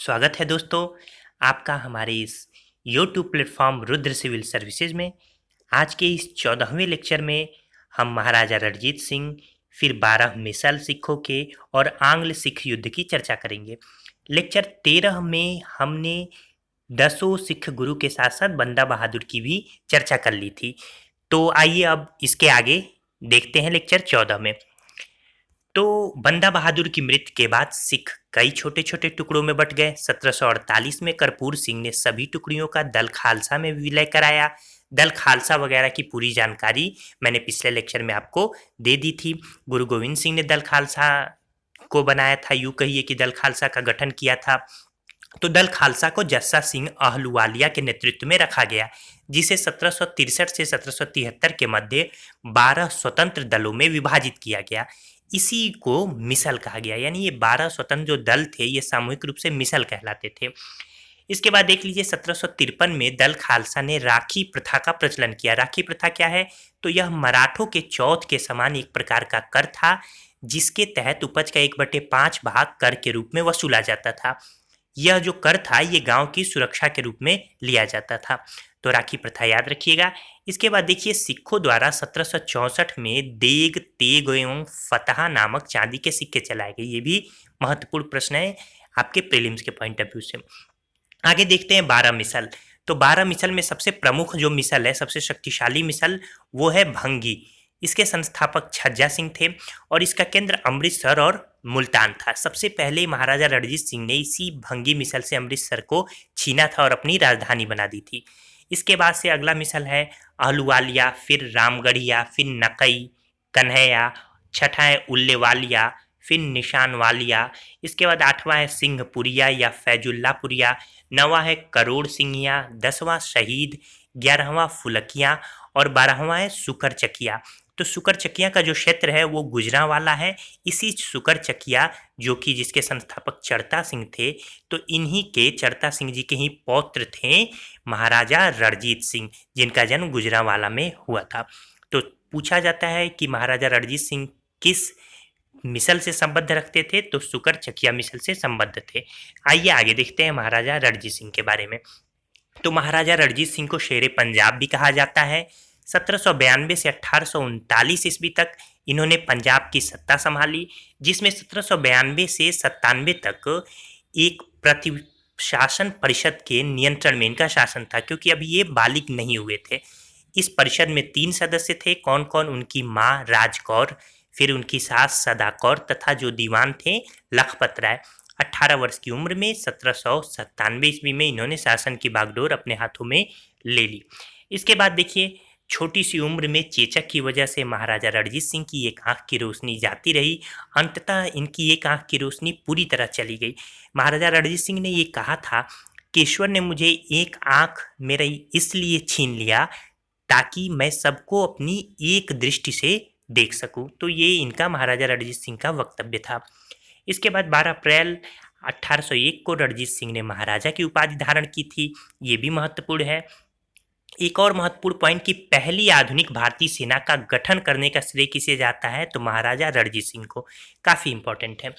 स्वागत है दोस्तों आपका हमारे इस YouTube platform Rudra civil services में। आज के इस 14वें लेक्चर में हम महाराजा रणजीत सिंह फिर 12 मिसल सिखों के और आंग्ल सिख युद्ध की चर्चा करेंगे। लेक्चर 13 में हमने 10 सिख गुरु के साथ साथ बंदा बहादुर की भी चर्चा कर ली थी। तो आइए अब इसके आगे देखते हैं लेक्चर 14 में। तो बंदा बहादुर की मृत्यु के बाद सिख कई छोटे छोटे टुकड़ों में बट गए। 1748 में कर्पूर सिंह ने सभी टुकड़ियों का दल खालसा में विलय कराया। दल खालसा वगैरह की पूरी जानकारी मैंने पिछले लेक्चर में आपको दे दी थी। गुरु गोविंद सिंह ने दल खालसा को बनाया था, यूं कहिए कि दल खालसा का गठन किया था। तो दल खालसा को जस्सा सिंह आहलूवालिया के नेतृत्व में रखा गया, जिसे 1763 से 1773 के मध्य 12 स्वतंत्र दलों में विभाजित किया गया। इसी को मिसल कहा गया, यानी ये 12 स्वतंत्र जो दल थे ये सामूहिक रूप से मिसल कहलाते थे। इसके बाद देख लीजिए 1753 में दल खालसा ने राखी प्रथा का प्रचलन किया। राखी प्रथा क्या है? तो यह मराठों के चौथ के समान एक प्रकार का कर था, जिसके तहत उपज का 1/5 भाग कर के रूप में वसूला जाता था। यह जो कर था ये गांव की सुरक्षा के रूप में लिया जाता था। तो राखी प्रथा याद रखिएगा। इसके बाद देखिए सिखों द्वारा 1764 में देग, तेग एवं फतहा नामक चांदी के सिक्के चलाए गए। ये भी महत्वपूर्ण प्रश्न है आपके प्रीलिम्स के पॉइंट ऑफ व्यू से। आगे देखते हैं 12 मिसल। तो 12 मिसल में सबसे प्रमुख जो मिसल है, सबसे शक्तिशाली मिसल, वो है भंगी। इसके संस्थापक छज्जा सिंह थे और इसका केंद्र अमृतसर और मुल्तान था। सबसे पहले महाराजा रणजीत सिंह ने इसी भंगी मिसल से अमृतसर को छीना था और अपनी राजधानी बना दी थी। इसके बाद से अगला मिसल है आहलूवालिया, फिर रामगढ़िया, फिर नकई, कन्हैया, छठा है उल्लेवालिया, फिर निशानवालिया। इसके बाद 8वां है सिंहपुरिया या फैजुल्लापुरिया, 9वां है करोड़ सिंहिया, 10वां शहीद, 11वां फुलकिया और 12वां है सुकरचकिया। तो सुकरचकिया का जो क्षेत्र है वो गुजरांवाला है। इसी सुकरचकिया जो कि जिसके संस्थापक चरता सिंह थे, तो इन्हीं के चरता सिंह जी के ही पौत्र थे महाराजा रणजीत सिंह, जिनका जन्म गुजरांवाला में हुआ था। तो पूछा जाता है कि महाराजा रणजीत सिंह किस मिसल से संबद्ध रखते थे? तो सुकरचकिया मिसल से संबद्ध थे। आइए आगे देखते हैं महाराजा रणजीत सिंह के बारे में। तो महाराजा रणजीत सिंह को शेरे पंजाब भी कहा जाता है। 1792 से 1839 ईस्वी तक इन्होंने पंजाब की सत्ता संभाली, जिसमें 1792 से 97 तक एक प्रतिशासन परिषद के नियंत्रण में इनका शासन था, क्योंकि अभी ये बालिग नहीं हुए थे। इस परिषद में 3 सदस्य थे। कौन कौन? उनकी माँ राजकौर, फिर उनकी सास सदाकौर तथा जो दीवान थे लखपत राय। 18 वर्ष की उम्र में 1797 ईस्वी में इन्होंने शासन की बागडोर अपने हाथों में ले ली। इसके बाद देखिए छोटी सी उम्र में चेचक की वजह से महाराजा रणजीत सिंह की एक आंख की रोशनी जाती रही। अंततः इनकी एक आंख की रोशनी पूरी तरह चली गई। महाराजा रणजीत सिंह ने ये कहा था कि ईश्वर ने मुझे एक आंख मेरा इसलिए छीन लिया ताकि मैं सबको अपनी एक दृष्टि से देख सकूं। तो ये इनका महाराजा रणजीत सिंह का वक्तव्य था। इसके बाद 12 अप्रैल 1801 को रणजीत सिंह ने महाराजा की उपाधि धारण की थी। ये भी महत्वपूर्ण है। एक और महत्वपूर्ण पॉइंट कि पहली आधुनिक भारतीय सेना का गठन करने का श्रेय किसे जाता है? तो महाराजा रणजीत सिंह को। काफ़ी इंपॉर्टेंट है।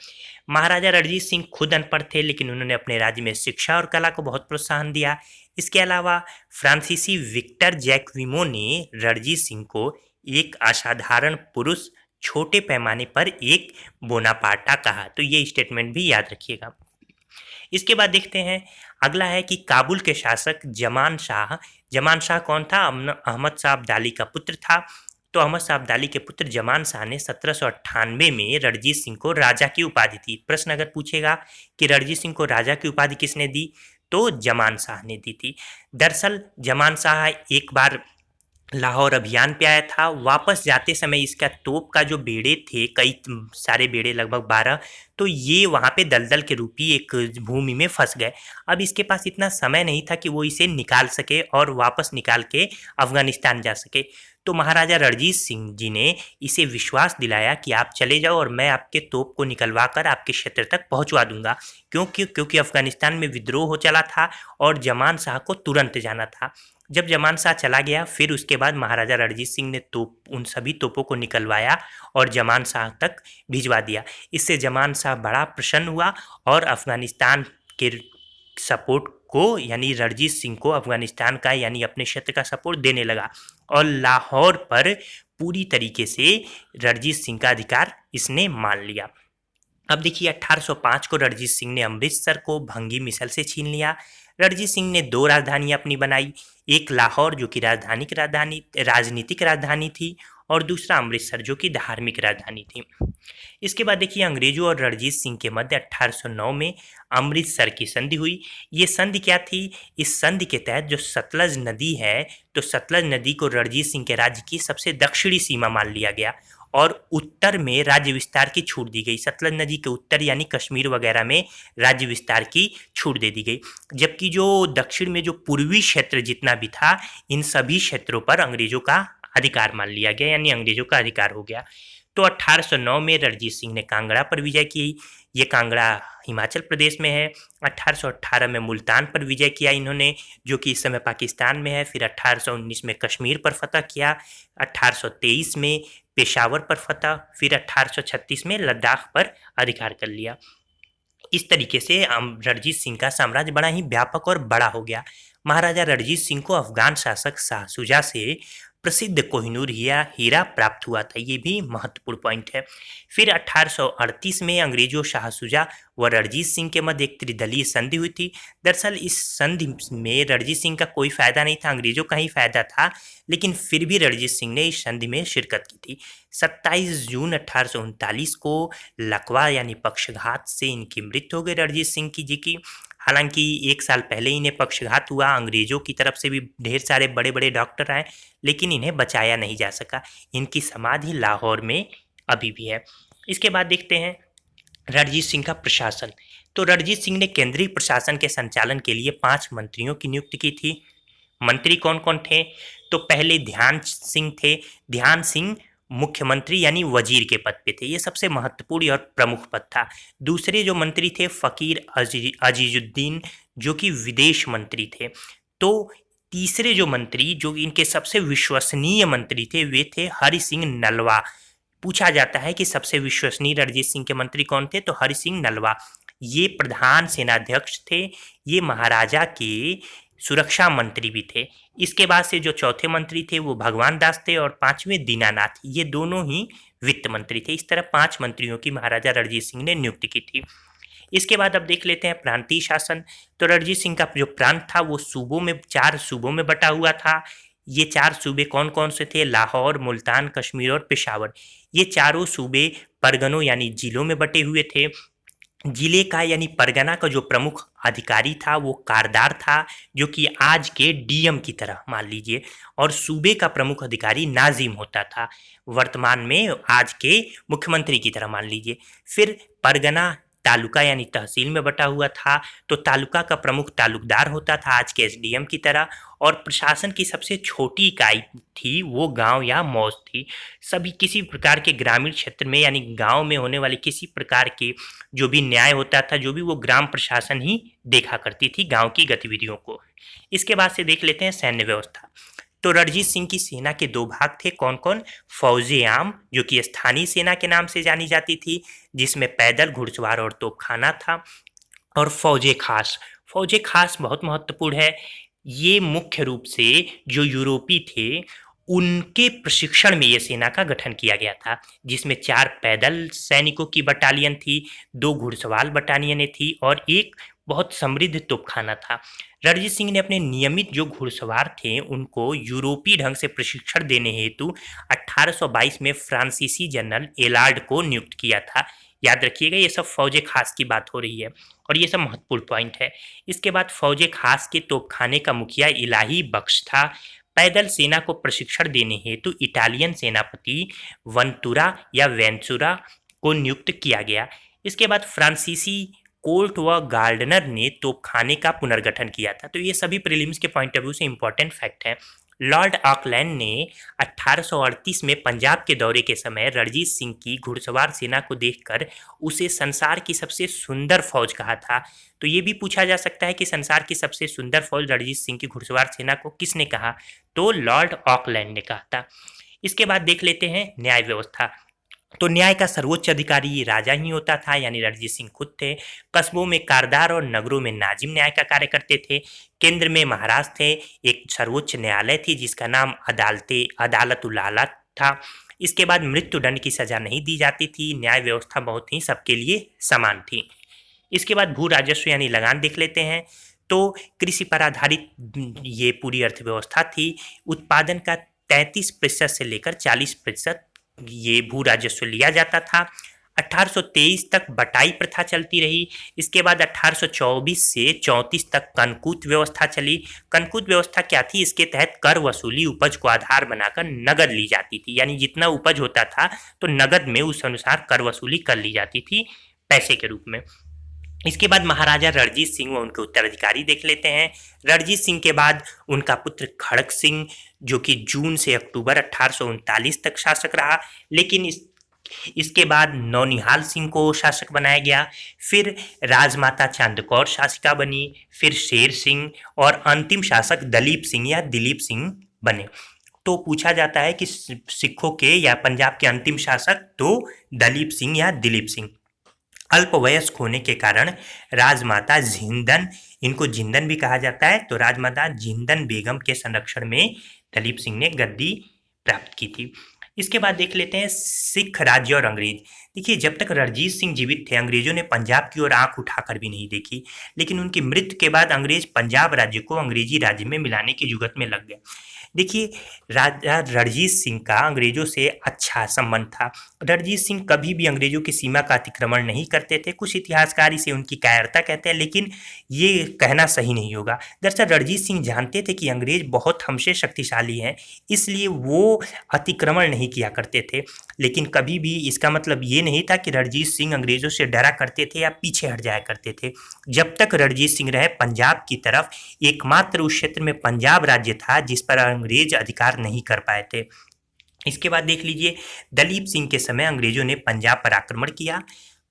महाराजा रणजीत सिंह खुद अनपढ़ थे, लेकिन उन्होंने अपने राज्य में शिक्षा और कला को बहुत प्रोत्साहन दिया। इसके अलावा फ्रांसीसी विक्टर जैकविमो ने रणजीत सिंह को एक असाधारण पुरुष, छोटे पैमाने पर एक बोनापार्टा कहा। तो ये स्टेटमेंट भी याद रखिएगा। इसके बाद देखते हैं अगला है कि काबुल के शासक जमान शाह। जमान शाह कौन था? अहमद शाह अब्दाली का पुत्र था। तो अहमद शाह अब्दाली के पुत्र जमान शाह ने 1798 में रणजीत सिंह को राजा की उपाधि दी। प्रश्न अगर पूछेगा कि रणजीत सिंह को राजा की उपाधि किसने दी, तो जमान शाह ने दी थी। दरअसल जमान शाह एक बार लाहौर अभियान पे आया था। वापस जाते समय इसका तोप का जो बेड़े थे, कई सारे बेड़े लगभग 12, तो ये वहाँ पे दलदल के रूपी एक भूमि में फंस गए। अब इसके पास इतना समय नहीं था कि वो इसे निकाल सके और वापस निकाल के अफगानिस्तान जा सके। तो महाराजा रणजीत सिंह जी ने इसे विश्वास दिलाया कि आप चले जाओ और मैं आपके तोप को निकलवा कर आपके क्षेत्र तक पहुंचवा दूंगा, क्योंकि अफगानिस्तान में विद्रोह हो चला था और जमान शाह को तुरंत जाना था। जब जमान शाह चला गया, फिर उसके बाद महाराजा रणजीत सिंह ने उन सभी तोपों को निकलवाया और जमान शाह तक भिजवा दिया। इससे जमान शाह बड़ा प्रसन्न हुआ और अफगानिस्तान के सपोर्ट को यानी रणजीत सिंह को अफगानिस्तान का यानी अपने क्षेत्र का सपोर्ट देने लगा और लाहौर पर पूरी तरीके से रणजीत सिंह का अधिकार इसने मान लिया। अब देखिए 1805 को रणजीत सिंह ने अमृतसर को भंगी मिसल से छीन लिया। रणजीत सिंह ने दो राजधानियां अपनी बनाई, एक लाहौर जो कि राजनीतिक राजधानी थी और दूसरा अमृतसर जो कि धार्मिक राजधानी थी। इसके बाद देखिए अंग्रेजों और रणजीत सिंह के मध्य 1809 में अमृतसर की संधि हुई। ये संधि क्या थी? इस संधि के तहत जो सतलज नदी है, तो सतलज नदी को रणजीत सिंह के राज्य की सबसे दक्षिणी सीमा मान लिया गया और उत्तर में राज्य विस्तार की छूट दी गई। सतलज नदी के उत्तर यानी कश्मीर वगैरह में राज्य विस्तार की छूट दे दी गई, जबकि जो दक्षिण में जो पूर्वी क्षेत्र जितना भी था, इन सभी क्षेत्रों पर अंग्रेजों का अधिकार मान लिया गया, यानी अंग्रेजों का अधिकार हो गया। तो 1809 में रणजीत सिंह ने कांगड़ा पर विजय की। ये कांगड़ा हिमाचल प्रदेश में है। 1818 में मुल्तान पर विजय किया इन्होंने, जो कि इस समय पाकिस्तान में है। फिर 1819 में कश्मीर पर फतह किया, 1823 में पेशावर पर फतह, फिर 1836 में लद्दाख पर अधिकार कर लिया। इस तरीके से रणजीत सिंह का साम्राज्य बड़ा ही व्यापक और बड़ा हो गया। महाराजा रणजीत सिंह को अफगान शासक शाह शुजा से प्रसिद्ध कोहिनूर हीरा प्राप्त हुआ था, ये भी महत्वपूर्ण पॉइंट है। फिर 1838 में अंग्रेजों शाह शुजा व रणजीत सिंह के मध्य एक त्रिदलीय संधि हुई थी। दरअसल इस संधि में रणजीत सिंह का कोई फायदा नहीं था, अंग्रेजों का ही फायदा था, लेकिन फिर भी रणजीत सिंह ने इस संधि में शिरकत की थी। 27 जून 1839 को लकवा यानी पक्षघात से इनकी मृत्यु हो गई रणजीत सिंह की। हालांकि एक साल पहले इन्हें पक्षघात हुआ, अंग्रेजों की तरफ से भी ढेर सारे बड़े बड़े डॉक्टर आए, लेकिन इन्हें बचाया नहीं जा सका। इनकी समाधि लाहौर में अभी भी है। इसके बाद देखते हैं रणजीत सिंह का प्रशासन। तो रणजीत सिंह ने केंद्रीय प्रशासन के संचालन के लिए 5 मंत्रियों की नियुक्ति की थी। मंत्री कौन कौन थे? तो पहले ध्यान सिंह थे। ध्यान सिंह मुख्यमंत्री यानी वजीर के पद पे थे, ये सबसे महत्वपूर्ण और प्रमुख पद था। दूसरे जो मंत्री थे फ़कीर अजीजुद्दीन, जो कि विदेश मंत्री थे। तो तीसरे जो मंत्री, जो इनके सबसे विश्वसनीय मंत्री थे, वे थे हरि सिंह नलवा। पूछा जाता है कि सबसे विश्वसनीय रणजीत सिंह के मंत्री कौन थे, तो हरि सिंह नलवा। ये प्रधान सेनाध्यक्ष थे, ये महाराजा के सुरक्षा मंत्री भी थे। इसके बाद से जो चौथे मंत्री थे वो भगवान दास थे और 5वें दीनानाथ, ये दोनों ही वित्त मंत्री थे। इस तरह 5 मंत्रियों की महाराजा रणजीत सिंह ने नियुक्ति की थी। इसके बाद अब देख लेते हैं प्रांतीय शासन। तो रणजीत सिंह का जो प्रांत था वो सूबों में 4 सूबों में बटा हुआ था। ये 4 सूबे कौन कौन से थे? लाहौर, मुल्तान, कश्मीर और पेशावर। ये चारों सूबे परगनों यानी जिलों में बटे हुए थे। जिले का यानी परगना का जो प्रमुख अधिकारी था वो कारदार था, जो कि आज के डीएम की तरह मान लीजिए, और सूबे का प्रमुख अधिकारी नाजिम होता था, वर्तमान में आज के मुख्यमंत्री की तरह मान लीजिए। फिर परगना तालुका यानी तहसील में बटा हुआ था, तो तालुका का प्रमुख तालुकदार होता था आज के एसडीएम की तरह, और प्रशासन की सबसे छोटी इकाई थी वो गांव या मौज थी। सभी किसी प्रकार के ग्रामीण क्षेत्र में यानी गांव में होने वाले किसी प्रकार के जो भी न्याय होता था, जो भी, वो ग्राम प्रशासन ही देखा करती थी गांव की गतिविधियों को। इसके बाद से देख लेते हैं सैन्य व्यवस्था। तो रणजीत सिंह की सेना के 2 भाग थे, कौन कौन? फौजे आम, जो कि स्थानीय सेना के नाम से जानी जाती थी, जिसमें पैदल, घुड़सवार और तोपखाना था, और फौजे खास। फौजे खास बहुत महत्वपूर्ण है। ये मुख्य रूप से जो यूरोपी थे उनके प्रशिक्षण में ये सेना का गठन किया गया था, जिसमें 4 पैदल सैनिकों की बटालियन थी, 2 घुड़सवार बटालियनें थी और एक बहुत समृद्ध तोपखाना था। रणजीत सिंह ने अपने नियमित जो घुड़सवार थे उनको यूरोपीय ढंग से प्रशिक्षण देने हेतु 1822 में फ्रांसीसी जनरल एलार्ड को नियुक्त किया था। याद रखिएगा, ये सब फौजे खास की बात हो रही है और ये सब महत्वपूर्ण पॉइंट है। इसके बाद फौजे खास के तोपखाने का मुखिया इलाही बख्श था। पैदल सेना को प्रशिक्षण देने हेतु इटालियन सेनापति वंतुरा या वेंचुरा को नियुक्त किया गया। इसके बाद फ्रांसीसी कोल्ट व गार्डनर ने तोपखाने का पुनर्गठन किया था। तो ये सभी प्रीलिम्स के पॉइंट ऑफ व्यू से इंपॉर्टेंट फैक्ट है। लॉर्ड ऑकलैंड ने 1838 में पंजाब के दौरे के समय रणजीत सिंह की घुड़सवार सेना को देखकर उसे संसार की सबसे सुंदर फौज कहा था। तो ये भी पूछा जा सकता है कि संसार की सबसे सुंदर फौज रणजीत सिंह की घुड़सवार सेना को किसने कहा? तो लॉर्ड ऑकलैंड ने कहा था। इसके बाद देख लेते हैं न्याय व्यवस्था। तो न्याय का सर्वोच्च अधिकारी राजा ही होता था, यानी रणजीत सिंह खुद थे। कस्बों में कारदार और नगरों में नाजिम न्याय का कार्य करते थे। केंद्र में महाराज थे। एक सर्वोच्च न्यायालय थी जिसका नाम अदालतुल आला था। इसके बाद मृत्युदंड की सजा नहीं दी जाती थी। न्याय व्यवस्था बहुत ही सबके लिए समान थी। इसके बाद भू राजस्व यानी लगान देख लेते हैं। तो कृषि पर आधारित ये पूरी अर्थव्यवस्था थी। उत्पादन का 33% से लेकर 40% ये भू राजस्व लिया जाता था। 1823 तक बटाई प्रथा चलती रही। इसके बाद 1824 से 34 तक कनकूत व्यवस्था चली। कनकूत व्यवस्था क्या थी? इसके तहत कर वसूली उपज को आधार बनाकर नगद ली जाती थी, यानी जितना उपज होता था तो नगद में उस अनुसार कर वसूली कर ली जाती थी पैसे के रूप में। इसके बाद महाराजा रणजीत सिंह व उनके उत्तराधिकारी देख लेते हैं। रणजीत सिंह के बाद उनका पुत्र खड़ग सिंह, जो कि जून से अक्टूबर 1839 तक शासक रहा, लेकिन इसके बाद नौनिहाल सिंह को शासक बनाया गया। फिर राजमाता चांदकौर शासिका बनी। फिर शेर सिंह और अंतिम शासक दलीप सिंह या दिलीप सिंह बने। तो पूछा जाता है कि सिखों के या पंजाब के अंतिम शासक तो दलीप सिंह या दिलीप सिंह। अल्पवयस्क होने के कारण राजमाता जिंदन, इनको जिंदन भी कहा जाता है, तो राजमाता जिंदन बेगम के संरक्षण में दलीप सिंह ने गद्दी प्राप्त की थी। इसके बाद देख लेते हैं सिख राज्य और अंग्रेज। देखिए, जब तक रणजीत सिंह जीवित थे अंग्रेजों ने पंजाब की ओर आंख उठाकर भी नहीं देखी, लेकिन उनकी मृत्यु के बाद अंग्रेज पंजाब राज्य को अंग्रेजी राज्य में मिलाने की जुगत में लग गए। देखिए, राजा रणजीत सिंह का अंग्रेजों से अच्छा संबंध था। रणजीत सिंह कभी भी अंग्रेजों की सीमा का अतिक्रमण नहीं करते थे। कुछ इतिहासकार इसे उनकी कायरता कहते हैं, लेकिन ये कहना सही नहीं होगा। दरअसल रणजीत सिंह जानते थे कि अंग्रेज बहुत हमसे शक्तिशाली हैं, इसलिए वो अतिक्रमण नहीं किया करते थे। लेकिन कभी भी इसका मतलब ये नहीं था कि रणजीत सिंह अंग्रेजों से डरा करते थे या पीछे हट जाया करते थे। जब तक रणजीत सिंह रहे पंजाब की तरफ, एकमात्र उस क्षेत्र में पंजाब राज्य था जिस पर अंग्रेज अधिकार नहीं कर पाए थे। इसके बाद देख लीजिए, दलीप सिंह के समय अंग्रेजों ने पंजाब पर आक्रमण किया।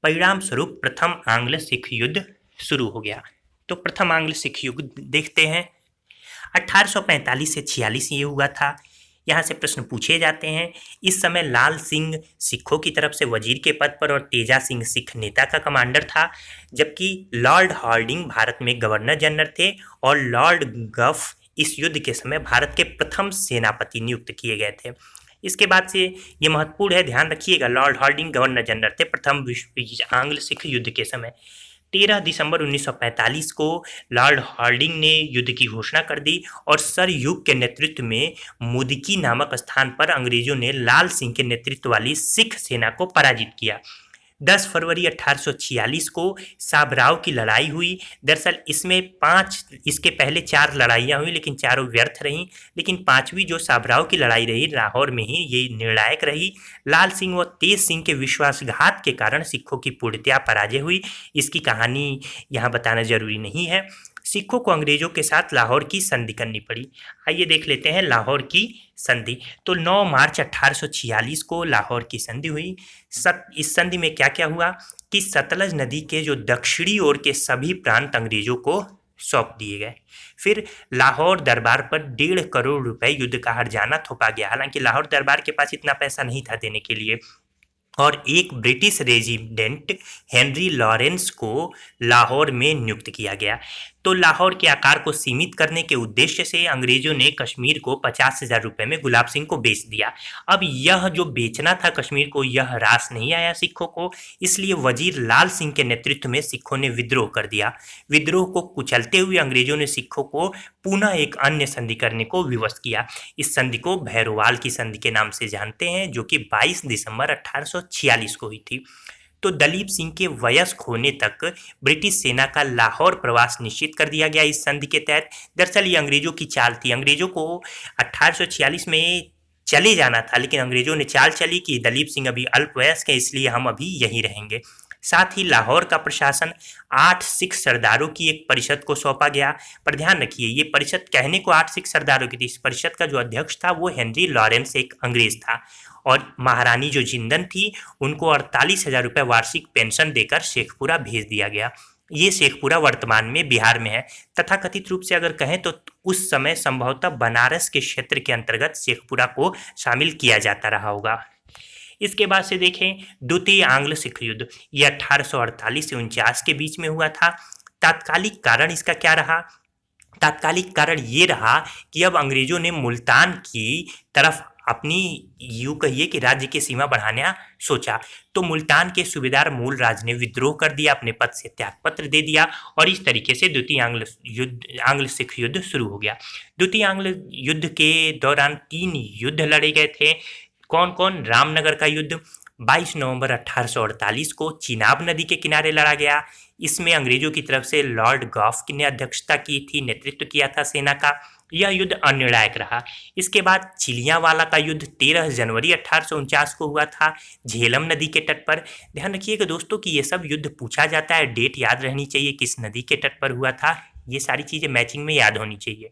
परिणाम स्वरूप प्रथम आंग्ल सिख युद्ध शुरू हो गया। तो प्रथम आंग्ल सिख युद्ध देखते हैं। 1845 से 46 ये हुआ था। यहाँ से प्रश्न पूछे जाते हैं। इस समय लाल सिंह सिखों की तरफ से वजीर के पद पर और तेजा सिंह सिख नेता का कमांडर था, जबकि लॉर्ड हॉर्डिंग भारत में गवर्नर जनरल थे और लॉर्ड गफ इस युद्ध के समय भारत के प्रथम सेनापति नियुक्त किए गए थे। इसके बाद से ये महत्वपूर्ण है, ध्यान रखिएगा, लॉर्ड हॉर्डिंग गवर्नर जनरल थे प्रथम विश्व आंग्ल सिख युद्ध के समय। 13 दिसंबर 1945 को लॉर्ड हॉर्डिंग ने युद्ध की घोषणा कर दी और सर ह्यूग के नेतृत्व में मुदकी नामक स्थान पर अंग्रेजों ने लाल सिंह के नेतृत्व वाली सिख सेना को पराजित किया। 10 फरवरी 1846 को साबराव की लड़ाई हुई। दरअसल इसके पहले 4 लड़ाइयाँ हुई, लेकिन चारों व्यर्थ रहीं। लेकिन 5वीं जो साबराव की लड़ाई रही, लाहौर में ही, ये निर्णायक रही। लाल सिंह व तेज सिंह के विश्वासघात के कारण सिखों की पूर्णतया पराजय हुई। इसकी कहानी यहाँ बताना जरूरी नहीं है। सिखों को अंग्रेजों के साथ लाहौर की संधि करनी पड़ी। आइए देख लेते हैं लाहौर की संधि। तो 9 मार्च 1846 को लाहौर की संधि हुई। इस संधि में क्या क्या हुआ कि सतलज नदी के जो दक्षिणी ओर के सभी प्रांत अंग्रेजों को सौंप दिए गए। फिर लाहौर दरबार पर 1.5 करोड़ रुपए युद्ध का हर्जाना थोपा गया। हालांकि लाहौर दरबार के पास इतना पैसा नहीं था देने के लिए। और एक ब्रिटिश रेजिडेंट हेनरी लॉरेंस को लाहौर में नियुक्त किया गया। तो लाहौर के आकार को सीमित करने के उद्देश्य से अंग्रेजों ने कश्मीर को 50,000 रुपए में गुलाब सिंह को बेच दिया। अब यह जो बेचना था कश्मीर को, यह रास नहीं आया सिखों को, इसलिए वजीर लाल सिंह के नेतृत्व में सिखों ने विद्रोह कर दिया। विद्रोह को कुचलते हुए अंग्रेजों ने सिखों को पुनः एक अन्य संधि करने को विवश किया। इस संधि को भैरोवाल की संधि के नाम से जानते हैं, जो कि 22 दिसंबर 1846 को हुई थी। तो दलीप सिंह के वयस्क होने तक ब्रिटिश सेना का लाहौर प्रवास निश्चित कर दिया गया इस संधि के तहत। दरअसल ये अंग्रेजों की चाल थी। अंग्रेजों को 1846 में चले जाना था, लेकिन अंग्रेजों ने चाल चली कि दलीप सिंह अभी अल्पवयस्क है, इसलिए हम अभी यहीं रहेंगे। साथ ही लाहौर का प्रशासन 8 सिख सरदारों की एक परिषद को सौंपा गया। पर ध्यान रखिए, ये परिषद कहने को 8 सिख सरदारों की थी। इस परिषद का जो अध्यक्ष था वो हेनरी लॉरेंस, एक अंग्रेज था। और महारानी जो जिंदन थी, उनको 48,000 रुपये वार्षिक पेंशन देकर शेखपुरा भेज दिया गया। ये शेखपुरा वर्तमान में बिहार में है। तथाकथित रूप से अगर कहें तो उस समय संभवतः बनारस के क्षेत्र के अंतर्गत शेखपुरा को शामिल किया जाता रहा होगा। इसके बाद से देखें द्वितीय आंग्ल सिख युद्ध, यह 1848 से 49 के बीच में हुआ था। तात्कालिक कारण इसका क्या रहा? तात्कालिक कारण ये रहा कि अब अंग्रेजों ने मुल्तान की तरफ अपनी यूं कहिए कि राज्य की सीमा बढ़ाना सोचा। तो मुल्तान के सूबेदार मूलराज ने विद्रोह कर दिया, अपने पद से त्यागपत्र दे दिया और इस तरीके से द्वितीय आंग्ल सिख युद्ध शुरू हो गया। द्वितीय आंग्ल युद्ध के दौरान 3 युद्ध लड़े गए थे। कौन कौन? रामनगर का युद्ध 22 नवंबर 1848 को चिनाब नदी के किनारे लड़ा गया। इसमें अंग्रेजों की तरफ से लॉर्ड गॉफ ने अध्यक्षता की थी, नेतृत्व किया था सेना का। यह युद्ध अनिर्णायक रहा। इसके बाद चिलियांवाला का युद्ध 13 जनवरी 1849 को हुआ था, झेलम नदी के तट पर। ध्यान रखिएगा दोस्तों कि ये सब युद्ध पूछा जाता है, डेट याद रहनी चाहिए, किस नदी के तट पर हुआ था, ये सारी चीजें मैचिंग में याद होनी चाहिए।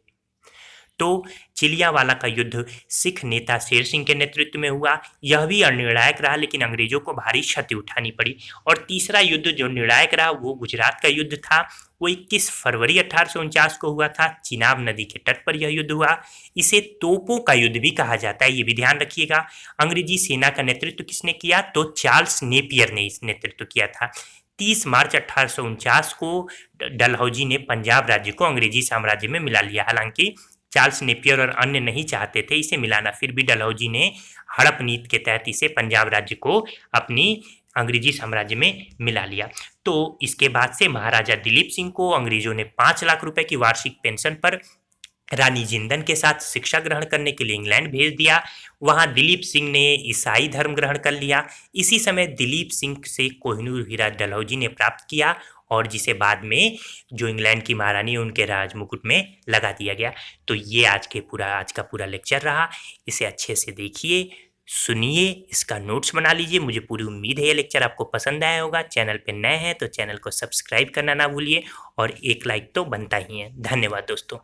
तो चिलियांवाला का युद्ध सिख नेता शेर सिंह के नेतृत्व में हुआ। यह भी अनिर्णायक रहा, लेकिन अंग्रेजों को भारी क्षति उठानी पड़ी। और तीसरा युद्ध जो निर्णायक रहा वो गुजरात का युद्ध था। वो 21 फरवरी 1849 को हुआ था, चिनाब नदी के तट पर यह युद्ध हुआ। इसे तोपों का युद्ध भी कहा जाता है, ये भी ध्यान रखिएगा। अंग्रेजी सेना का नेतृत्व किसने किया? तो चार्ल्स नेपियर ने इस नेतृत्व किया था। 30 मार्च 1849 को डलहौजी ने पंजाब राज्य को अंग्रेजी साम्राज्य में मिला लिया। हालांकि चार्ल्स नेपियर और अन्य नहीं चाहते थे इसे मिलाना, फिर भी डलहौजी ने हड़प नीति के तहत इसे पंजाब राज्य को अपनी अंग्रेजी साम्राज्य में मिला लिया। तो इसके बाद से महाराजा दिलीप सिंह को अंग्रेजों ने 5 लाख रुपए की वार्षिक पेंशन पर रानी जिंदन के साथ शिक्षा ग्रहण करने के लिए इंग्लैंड भेज दिया। वहां दिलीप सिंह ने ईसाई धर्म ग्रहण कर लिया। इसी समय दिलीप सिंह से कोहिनूर हीरा डलहौजी ने प्राप्त किया और जिसे बाद में जो इंग्लैंड की महारानी उनके राज मुकुट में लगा दिया गया। तो ये आज का पूरा लेक्चर रहा। इसे अच्छे से देखिए, सुनिए, इसका नोट्स बना लीजिए। मुझे पूरी उम्मीद है ये लेक्चर आपको पसंद आया होगा। चैनल पे नए हैं तो चैनल को सब्सक्राइब करना ना भूलिए और एक लाइक तो बनता ही है। धन्यवाद दोस्तों।